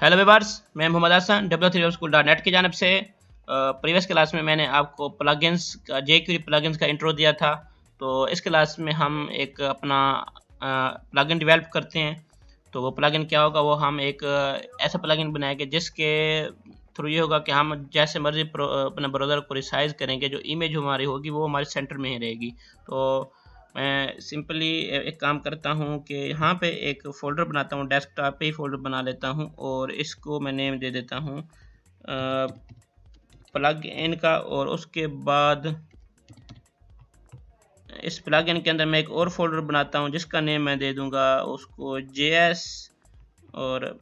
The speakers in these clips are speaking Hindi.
हेलो व्यूअर्स, मैं मोहम्मद हसन w3webschool.net की जानिब से। प्रीवियस क्लास में मैंने आपको प्लगइन्स का jQuery प्लगइन्स का इंट्रो दिया था। तो इस क्लास में हम एक अपना प्लगइन डेवलप करते हैं। तो वो प्लगइन क्या होगा, वो हम एक ऐसा प्लगइन बनाएंगे जिसके थ्रू ये होगा कि हम जैसे मर्जी अपने ब्राउज़र को रिसाइज करेंगे, जो इमेज हमारी होगी वो हमारे सेंटर में ही रहेगी। तो मैं सिंपली एक काम करता हूँ कि यहाँ पे एक फ़ोल्डर बनाता हूँ, डेस्कटॉप पे ही फ़ोल्डर बना लेता हूँ और इसको मैं नेम दे देता हूँ प्लग इन का। और उसके बाद इस प्लग इन के अंदर मैं एक और फोल्डर बनाता हूँ जिसका नेम मैं दे दूँगा उसको JS। और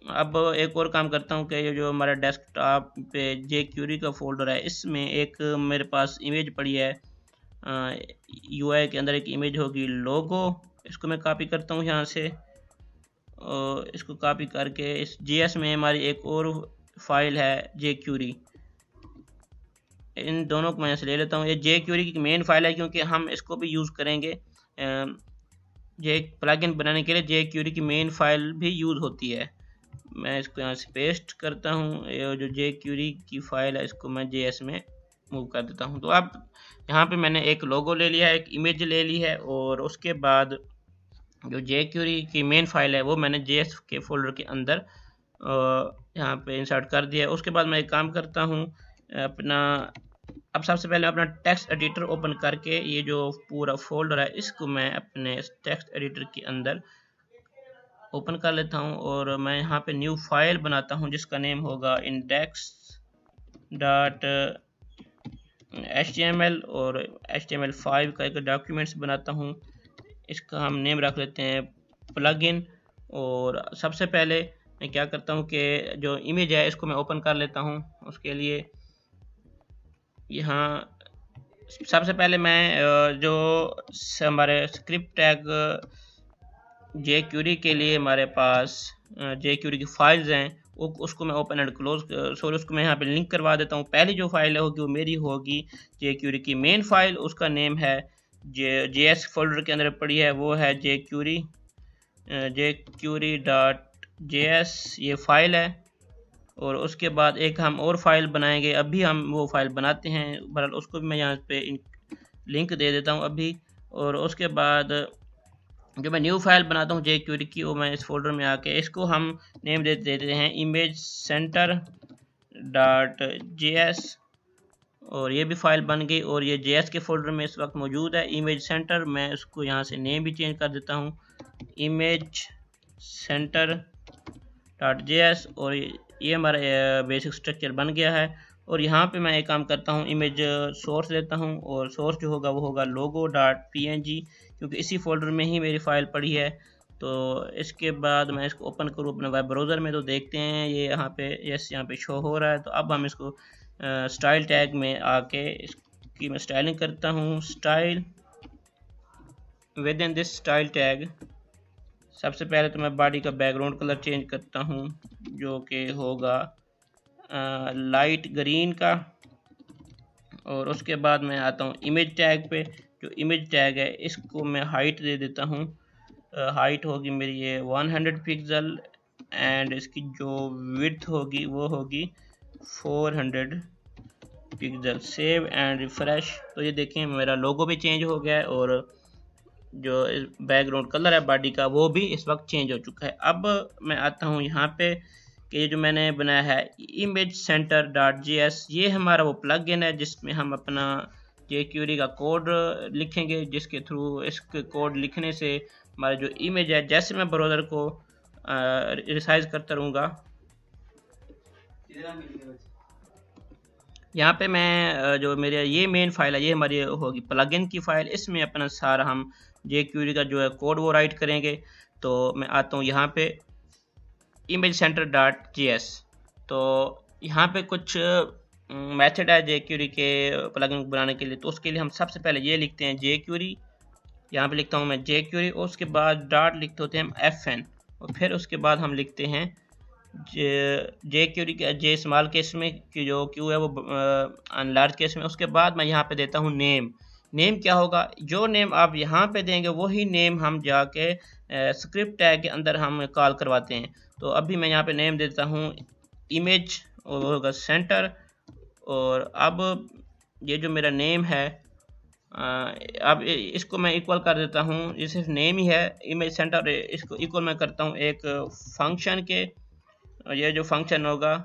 अब एक और काम करता हूँ कि ये जो हमारा डेस्कटॉप पे jQuery का फोल्डर है, इसमें एक मेरे पास इमेज पड़ी है। UI के अंदर एक इमेज होगी लोगो, इसको मैं कॉपी करता हूँ यहाँ से। और इसको कॉपी करके इस JS में हमारी एक और फाइल है jQuery, इन दोनों को मैं यहाँ से ले लेता हूँ। ये jQuery की मेन फाइल है क्योंकि हम इसको भी यूज़ करेंगे। ये प्लगइन बनाने के लिए jQuery की मेन फाइल भी यूज़ होती है। मैं इसको यहाँ से पेस्ट करता हूँ। ये जो jQuery की फाइल है इसको मैं JS में मूव कर देता हूँ। तो अब यहाँ पे मैंने एक लोगो ले लिया है, एक इमेज ले ली है और उसके बाद जो jQuery की मेन फाइल है वो मैंने JS के फोल्डर के अंदर यहाँ पे इंसर्ट कर दिया है। उसके बाद मैं एक काम करता हूँ अब सबसे पहले अपना टेक्स्ट एडिटर ओपन करके ये जो पूरा फोल्डर है इसको मैं अपने टेक्स्ट एडिटर के अंदर ओपन कर लेता हूँ और मैं यहाँ पे न्यू फाइल बनाता हूँ जिसका नेम होगा index.html और HTML5 का एक डॉक्यूमेंट्स बनाता हूँ। इसका हम नेम रख लेते हैं प्लगइन। और सबसे पहले मैं क्या करता हूँ कि जो इमेज है इसको मैं ओपन कर लेता हूँ। उसके लिए यहाँ सबसे पहले मैं जो हमारे स्क्रिप्ट टैग jQuery के लिए हमारे पास jQuery की फाइल्स हैं उसको मैं ओपन एंड क्लोज उसको मैं यहाँ पे लिंक करवा देता हूँ। पहली जो फाइल होगी वो मेरी होगी jQuery की मेन फाइल, उसका नेम है JS फोल्डर के अंदर पड़ी है, वो है jQuery.js ये फाइल है। और उसके बाद एक हम और फाइल बनाएंगे, अभी हम वो फाइल बनाते हैं, बहरहाल उसको भी मैं यहाँ पे लिंक दे देता हूँ अभी। और उसके बाद जो मैं न्यू फाइल बनाता हूँ jQuery की, वो मैं इस फोल्डर में आके इसको हम नेम दे देते हैं imagecenter.js और ये भी फाइल बन गई। और ये JS के फोल्डर में इस वक्त मौजूद है इमेज सेंटर। मैं उसको यहाँ से नेम भी चेंज कर देता हूँ imagecenter.js और ये हमारा बेसिक स्ट्रक्चर बन गया है। और यहाँ पे मैं एक काम करता हूँ, इमेज सोर्स लेता हूँ और सोर्स जो होगा वो होगा logo.png क्योंकि इसी फोल्डर में ही मेरी फाइल पड़ी है। तो इसके बाद मैं इसको ओपन करूँ अपने वेब ब्राउज़र में तो देखते हैं ये यहाँ पे यहाँ पे शो हो रहा है। तो अब हम इसको स्टाइल टैग में आके इसकी मैं स्टाइलिंग करता हूँ। Style with in this style tag सबसे पहले तो मैं बॉडी का बैकग्राउंड कलर चेंज करता हूँ जो कि होगा लाइट ग्रीन का। और उसके बाद मैं आता हूँ इमेज टैग पे। जो इमेज टैग है इसको मैं हाइट दे देता हूँ, हाइट होगी मेरी ये 100 पिक्सल एंड इसकी जो विड्थ होगी वो होगी 400 पिक्सल। Save and refresh. तो ये देखें मेरा लोगो भी चेंज हो गया है और जो बैकग्राउंड कलर है बॉडी का वो भी इस वक्त चेंज हो चुका है। अब मैं आता हूँ यहाँ पे कि जो मैंने बनाया है imagecenter.js, ये हमारा वो प्लगइन है जिसमें हम अपना jQuery का कोड लिखेंगे, जिसके थ्रू इस कोड लिखने से हमारा जो इमेज है, जैसे मैं ब्राउज़र को रिसाइज करता रहूँगा, यहाँ पे मैं जो मेरे ये मेन फाइल है ये हमारी होगी प्लगइन की फाइल। इसमें अपना सारा हम jQuery का जो है कोड वो राइट करेंगे। तो मैं आता हूँ यहाँ पे imagecenter.js। तो यहाँ पे कुछ मेथड है jQuery के प्लगइन बनाने के लिए। तो उसके लिए हम सबसे पहले ये लिखते हैं jQuery, यहाँ पे लिखता हूँ मैं jQuery और उसके बाद डॉट लिखते होते हैं हम FN और फिर उसके बाद हम लिखते हैं jQuery के J स्मॉल केस में कि जो Q है वो लार्ज केस में। उसके बाद मैं यहाँ पे देता हूँ नेम नेम क्या होगा, जो नेम आप यहाँ पे देंगे वही नेम हम जाके स्क्रिप्ट टैग के अंदर हम कॉल करवाते हैं। तो अभी मैं यहाँ पे नेम देता हूँ इमेज और वो होगा सेंटर। और अब ये जो मेरा नेम है अब इसको मैं इक्वल कर देता हूँ, ये सिर्फ नेम ही है इमेज सेंटर, इसको इक्वल मैं करता हूँ एक फंक्शन के। ये जो फंक्शन होगा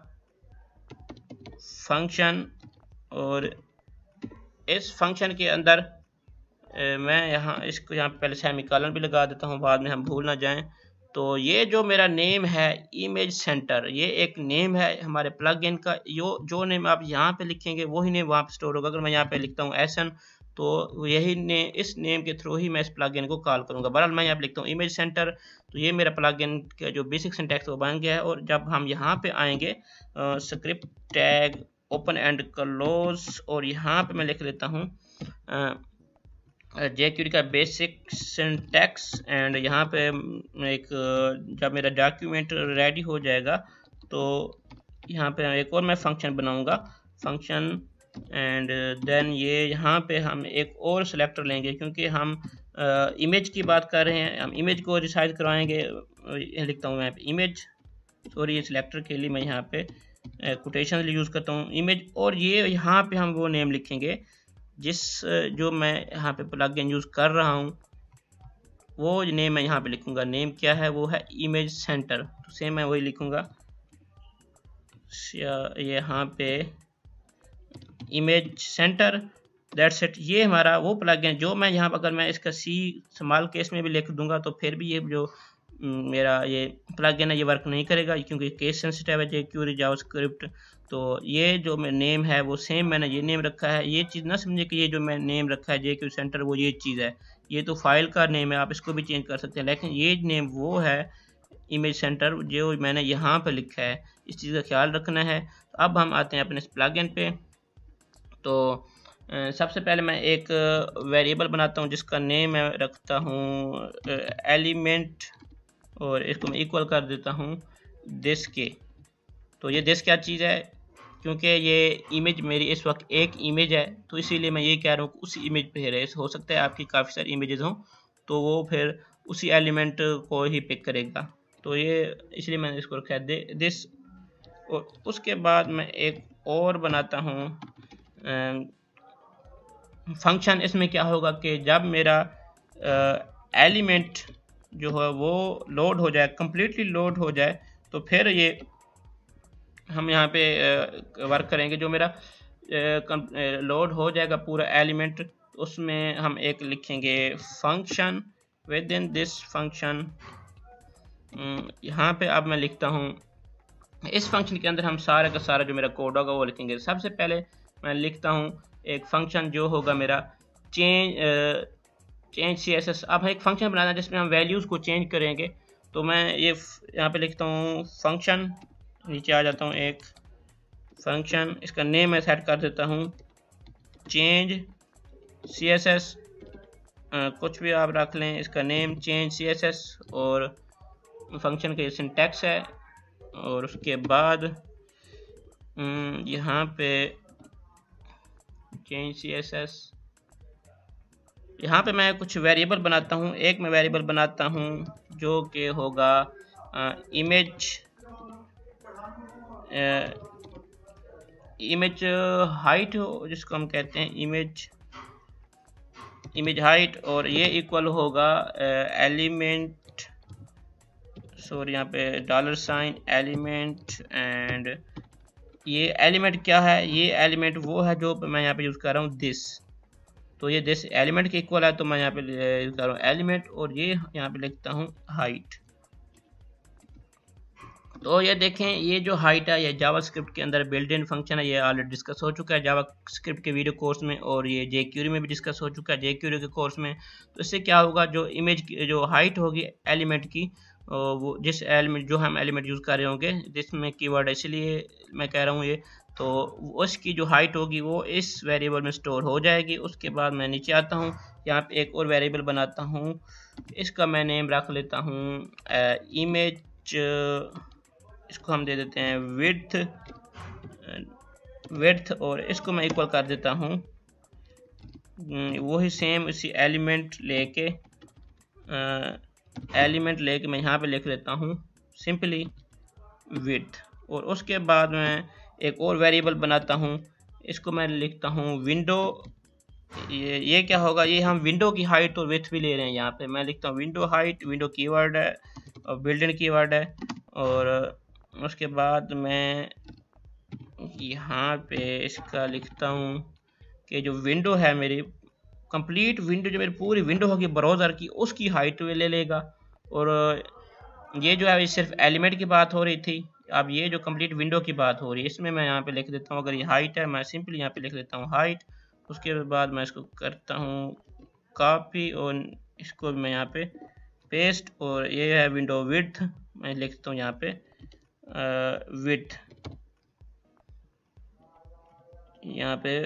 फंक्शन, और इस फंक्शन के अंदर मैं यहाँ इसको यहाँ पहले सेमीकोलन भी लगा देता हूँ, बाद में हम भूल ना जाएं। तो ये जो मेरा नेम है इमेज सेंटर, ये एक नेम है हमारे प्लगइन का। जो नेम आप यहाँ पे लिखेंगे वही नेम वहाँ पे स्टोर होगा। अगर मैं यहाँ पे लिखता हूँ एसन, तो यही इस नेम के थ्रू ही मैं इस प्लगइन को कॉल करूँगा। बहरहाल मैं यहाँ पे लिखता हूँ इमेज सेंटर, तो ये मेरा प्लगइन का जो बेसिक सिंटैक्स वो बन गया है। और जब हम यहाँ पे आएंगे script tag open and close, और यहाँ पे मैं लिख लेता हूँ jQuery का बेसिक सिंटैक्स। एंड यहाँ पे एक जब मेरा डॉक्यूमेंट रेडी हो जाएगा तो यहाँ पे एक और मैं फंक्शन बनाऊंगा फंक्शन। एंड देन ये यहाँ पे हम एक और सिलेक्टर लेंगे, क्योंकि हम इमेज की बात कर रहे हैं, हम इमेज को रिसाइज करवाएंगे। लिखता हूँ मैं इमेज, सॉरी ये सिलेक्टर के लिए मैं यहाँ पे कोटेशन यूज़ करता हूँ इमेज। और ये यहाँ पे हम वो नेम लिखेंगे जिस जो मैं यहाँ पे प्लगइन यूज़ कर रहा हूँ, वो नेम मैं यहाँ पे लिखूँगा। नेम क्या है, वो है इमेज सेंटर, तो सेम मैं वही लिखूँगा यहाँ पे इमेज सेंटर, दैट्स इट। ये हमारा वो प्लगइन जो मैं यहाँ पर, अगर मैं इसका सी स्मॉल केस में भी लिख दूंगा तो फिर भी ये जो मेरा ये प्लगइन है ये वर्क नहीं करेगा, क्योंकि केस सेंसिटिव है jQuery जावास्क्रिप्ट। तो ये जो मैं नेम है वो सेम मैंने ये नेम रखा है। ये चीज़ ना समझे कि ये जो मैं नेम रखा है jQuery सेंटर वो ये चीज़ है, ये तो फाइल का नेम है, आप इसको भी चेंज कर सकते हैं। लेकिन ये नेम वो है इमेज सेंटर जो मैंने यहाँ पर लिखा है, इस चीज़ का ख्याल रखना है। अब हम आते हैं अपने इस प्लगइन पे। तो सबसे पहले मैं एक वेरिएबल बनाता हूँ जिसका नेम मैं रखता हूँ एलिमेंट, और इसको मैं इक्वल कर देता हूँ दिस के। तो ये दिस क्या चीज़ है, क्योंकि ये इमेज मेरी इस वक्त एक इमेज है, तो इसीलिए मैं ये कह रहा हूँ उसी इमेज पे है। हो सकता है आपकी काफ़ी सारी इमेजेस हों, तो वो फिर उसी एलिमेंट को ही पिक करेगा। तो ये इसलिए मैंने इसको रखा है दिस। और उसके बाद मैं एक और बनाता हूँ फंक्शन। इसमें क्या होगा कि जब मेरा एलिमेंट जो है वो लोड हो जाए, कम्प्लीटली लोड हो जाए, तो फिर ये हम यहाँ पे वर्क करेंगे। जो मेरा लोड हो जाएगा पूरा एलिमेंट, उसमें हम एक लिखेंगे function. With in this function यहाँ पे अब मैं लिखता हूँ, इस फंक्शन के अंदर हम सारा का सारा जो मेरा कोड होगा वो लिखेंगे। सबसे पहले मैं लिखता हूँ एक फंक्शन जो होगा मेरा चेंज CSS। अब एक फंक्शन बनाना है जिसमें हम वैल्यूज़ को चेंज करेंगे। तो मैं ये यहाँ पे लिखता हूँ फंक्शन, नीचे आ जाता हूँ एक फंक्शन, इसका नेम मैं सेट कर देता हूँ चेंज CSS। कुछ भी आप रख लें, इसका नेम चेंज CSS, और फंक्शन का सिंटैक्स है। और उसके बाद यहाँ पे चेंज CSS, यहाँ पे मैं कुछ वेरिएबल बनाता हूँ। एक मैं वेरिएबल बनाता हूँ जो कि होगा इमेज हाइट, जिसको हम कहते हैं इमेज हाइट। और ये इक्वल होगा एलिमेंट, सॉरी यहाँ पे $, एलिमेंट। एंड ये एलिमेंट क्या है, ये एलिमेंट वो है जो मैं यहाँ पे यूज़ कर रहा हूँ दिस। तो ये दिस एलिमेंट के इक्वल है, तो मैं यहाँ पे यूज़ कर रहा हूँ एलिमेंट, और ये यहाँ पे लिखता हूँ हाइट। तो ये देखें, ये जो हाइट है ये जावास्क्रिप्ट के अंदर बिल्ट इन फंक्शन है। ये ऑलरेडी डिस्कस हो चुका है जावास्क्रिप्ट के वीडियो कोर्स में, और ये jQuery में भी डिस्कस हो चुका है jQuery के कोर्स में। तो इससे क्या होगा, जो इमेज की जो हाइट होगी एलिमेंट की, वो जिस एलिमेंट जो हम एलिमेंट यूज़ कर रहे होंगे, जिसमें कीवर्ड है इसलिए मैं कह रहा हूँ ये, तो उसकी जो हाइट होगी वो इस वेरिएबल में स्टोर हो जाएगी। उसके बाद मैं नीचे आता हूँ, यहाँ पे एक और वेरिएबल बनाता हूँ, इसका मैं नेम रख लेता हूँ इमेज, इसको हम दे देते हैं विड्थ, और इसको मैं इक्वल कर देता हूँ वही सेम इसी एलिमेंट लेके मैं यहाँ पे लिख लेता हूँ सिंपली विड्थ। और उसके बाद मैं एक और वेरिएबल बनाता हूँ, इसको मैं लिखता हूँ विंडो। ये क्या होगा, ये हम विंडो की हाइट और विड्थ भी ले रहे हैं। यहाँ पे मैं लिखता हूँ विंडो हाइट, विंडो कीवर्ड है और बिल्ट इन कीवर्ड है। और उसके बाद मैं यहाँ पे इसका लिखता हूँ कि जो विंडो है मेरी कंप्लीट विंडो, जो मेरी पूरी विंडो होगी ब्राउज़र की, उसकी हाइट ले लेगा। और ये जो है ये सिर्फ एलिमेंट की बात हो रही थी, अब ये जो कंप्लीट विंडो की बात हो रही है इसमें मैं यहाँ पे लिख देता हूँ, अगर ये हाइट है मैं सिंपली यहाँ पे लिख देता हूँ हाइट। उसके बाद मैं इसको करता हूँ कॉपी और इसको मैं यहाँ पे पेस्ट। और ये है विंडो विड्थ, मैं लिखता हूँ यहाँ पे विड्थ। यहाँ पे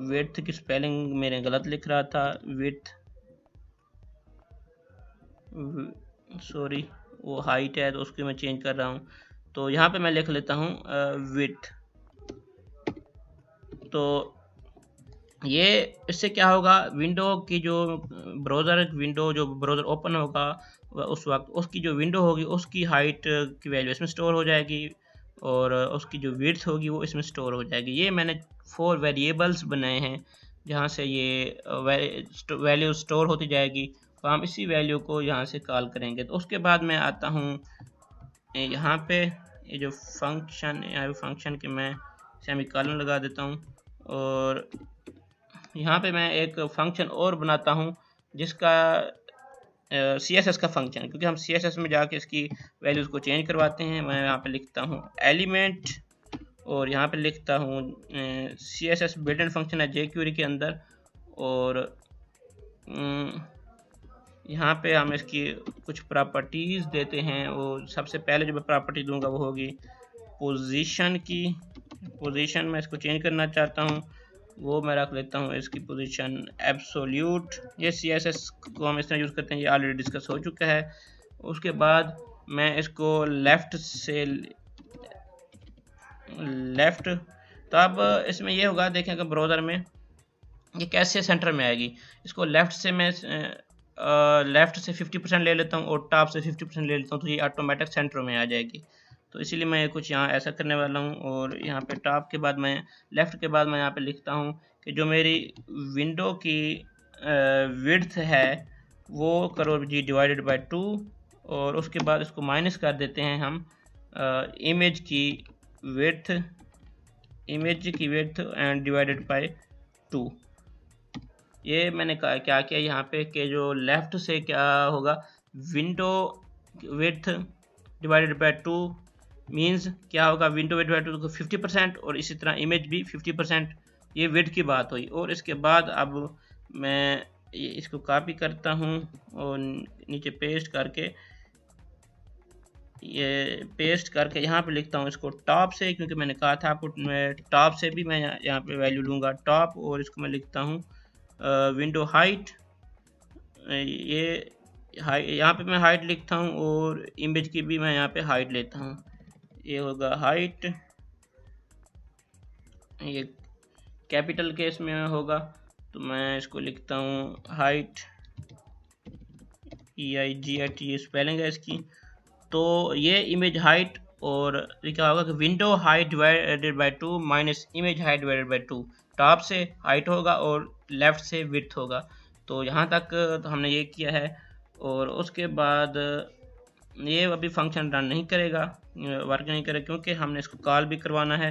विड्थ की स्पेलिंग मेरे गलत लिख रहा था, विड्थ सॉरी वो हाइट है तो उसको मैं चेंज कर रहा हूँ। तो यहाँ पे मैं लिख लेता हूँ विड्थ। तो ये इससे क्या होगा, विंडो की जो ब्राउज़र ओपन होगा उस वक्त उसकी जो विंडो होगी उसकी हाइट की वैल्यू इसमें स्टोर हो जाएगी और उसकी जो विड्थ होगी वो इसमें स्टोर हो जाएगी। ये मैंने 4 वेरिएबल्स बनाए हैं जहाँ से ये वैल्यू स्टोर होती जाएगी। तो हम इसी वैल्यू को यहाँ से कॉल करेंगे। तो उसके बाद मैं आता हूँ यहाँ पे, ये जो फंक्शन के मैं सेमीकोलन लगा देता हूँ। और यहाँ पे मैं एक फंक्शन और बनाता हूँ जिसका CSS का फंक्शन, क्योंकि हम CSS में जाके इसकी वैल्यूज़ को चेंज करवाते हैं। मैं यहाँ पे लिखता हूँ एलिमेंट और यहाँ पे लिखता हूँ CSS बिल्ट इन फंक्शन है jQuery के अंदर। और यहाँ पे हम इसकी कुछ प्रॉपर्टीज़ देते हैं। वो सबसे पहले जो मैं प्रॉपर्टी दूंगा वो होगी पोजीशन की। पोजीशन मैं इसको चेंज करना चाहता हूँ, वो मैं रख लेता हूँ इसकी पोजीशन एब्सोल्यूट। ये CSS को हम इस तरह यूज़ करते हैं, ये ऑलरेडी डिस्कस हो चुका है। उसके बाद मैं इसको लेफ़्ट। तो अब इसमें ये होगा, देखें अगर ब्राउज़र में ये कैसे सेंटर में आएगी। इसको लेफ़्ट से 50% ले लेता हूँ और टॉप से 50% ले लेता हूँ, तो ये ऑटोमेटिक सेंटर में आ जाएगी। तो इसीलिए मैं कुछ यहाँ ऐसा करने वाला हूँ। और यहाँ पे टॉप के बाद मैं लेफ़्ट के बाद मैं यहाँ पे लिखता हूँ कि जो मेरी विंडो की विड्थ है वो करो जी डिवाइडेड बाय 2। और उसके बाद इसको माइनस कर देते हैं हम इमेज की विड्थ एंड डिवाइडेड बाय 2। ये मैंने क्या किया यहाँ पे कि जो लेफ़्ट से क्या होगा, window width divided by 2 means क्या होगा, विंडो विड्थ बाय 2 को 50% और इसी तरह इमेज भी 50%। ये विड्थ की बात हुई। और इसके बाद अब मैं इसको कॉपी करता हूँ और नीचे पेस्ट करके यहाँ पे लिखता हूँ इसको टॉप से, क्योंकि मैंने कहा था आपको टॉप से भी मैं यहाँ पे वैल्यू लूँगा टॉप। और इसको मैं लिखता हूँ विंडो हाइट। यहाँ पे मैं हाइट लिखता हूँ और इमेज की भी मैं यहाँ पे हाइट लेता हूँ। ये होगा हाइट, ये कैपिटल केस में होगा तो मैं इसको लिखता हूँ हाइट EIGHT, ये स्पेलिंग है इसकी। तो ये इमेज हाइट और ये क्या होगा कि window height divided by 2 minus image height divided by 2। Top से हाइट होगा और लेफ़्ट से विड्थ होगा। तो यहाँ तक तो हमने ये किया है। और उसके बाद ये अभी फंक्शन रन नहीं करेगा, वर्क नहीं करेगा, क्योंकि हमने इसको कॉल भी करवाना है।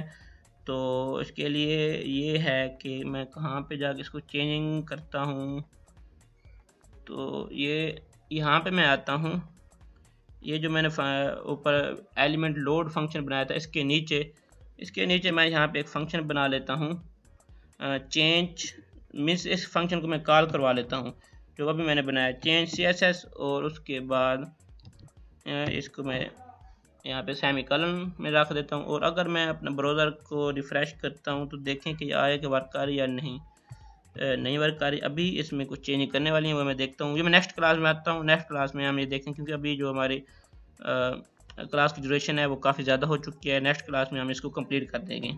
तो इसके लिए ये है कि मैं कहाँ पे जाके इसको चेंजिंग करता हूँ। तो ये यहाँ पे मैं आता हूँ, ये जो मैंने ऊपर एलिमेंट लोड फंक्शन बनाया था इसके नीचे मैं यहाँ पे एक फंक्शन बना लेता हूँ चेंज मीन्स इस फंक्शन को मैं कॉल करवा लेता हूँ जो अभी मैंने बनाया चेंज CSS। और उसके बाद इसको मैं यहाँ पे सेमीकोलन में रख देता हूँ। और अगर मैं अपने ब्राउज़र को रिफ़्रेश करता हूँ तो देखें कि आया कि वर्क आ रही या नहीं वर्क आ रही। अभी इसमें कुछ चेंज करने वाली है वो मैं देखता हूँ। ये मैं नेक्स्ट क्लास में आता हूँ। नेक्स्ट क्लास में हम ये देखें, क्योंकि अभी जो हमारी क्लास की ड्यूरेशन है वो काफ़ी ज़्यादा हो चुकी है। नेक्स्ट क्लास में हम इसको कंप्लीट कर देंगे।